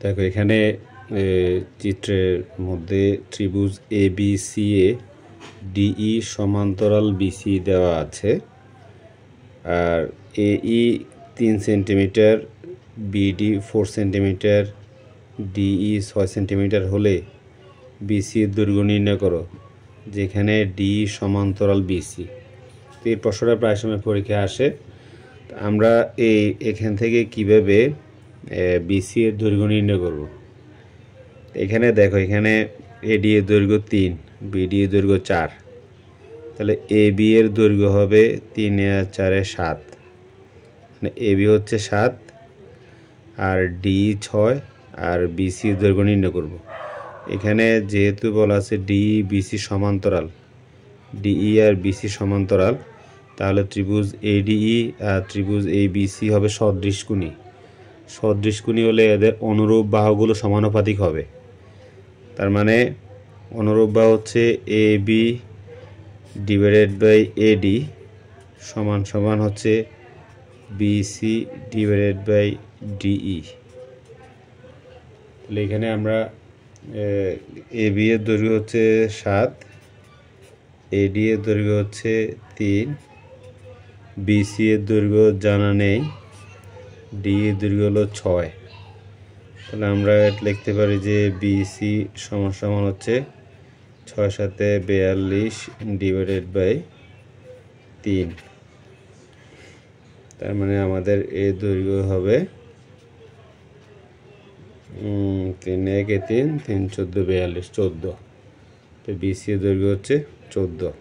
দেখো এখানে চিত্রের মধ্যে ত্রিভুজ ABCA DE সমান্তরাল BC দেওয়া আছে। আর AE 3 centimetre, BD 4 centimetre, DE 6 centimetre হলে BC এর দৈর্ঘ্য নির্ণয় করো, যেখানে DE সমান্তরাল BC। তো এই প্রশ্নটা প্রায় সময় পরীক্ষায় আসে। আমরা এখান থেকে কিভাবে BC এর দৈর্ঘ্য নির্ণয় করব। এখানে দেখো, এখানে AD এর দৈর্ঘ্য 3, BD এর দৈর্ঘ্য 4, তাহলে AB এর দৈর্ঘ্য হবে 3 আর 4 7, মানে AB হচ্ছে 7 আর DE 6 আর BC এর দৈর্ঘ্য নির্ণয় করব। এখানে যেহেতু বলা আছে DE BC সমান্তরাল, DE আর BC সমান্তরাল, তাহলে ত্রিভুজ ADE আর ত্রিভুজ ABC হবে সদৃশকোণী। সদৃশকোণী হলে এদের অনুরূপ বাহুগুলো সমানুপাতিক হবে। তার মানে অনুরূপ বাহু হচ্ছে AB ডিভাইডেড বাই AD সমান সমান হচ্ছে BC ডিভাইডেড বাই DE। তাহলে এখানে আমরা AB এর দৈর্ঘ্য হচ্ছে 7, AD এর দৈর্ঘ্য হচ্ছে 3, BC এর দৈর্ঘ্য জানা নেই, DE এর দৈর্ঘ্য হলো 6। তাহলে আমরা লিখতে পারি যে BC সমান সমান হচ্ছে 6 সাথে 42 ডিভাইডেড বাই 3। তার মানে আমাদের এই দৈর্ঘ্য হবে 3 1 3 3 14 42 14। তো BC এর দৈর্ঘ্য হচ্ছে 14।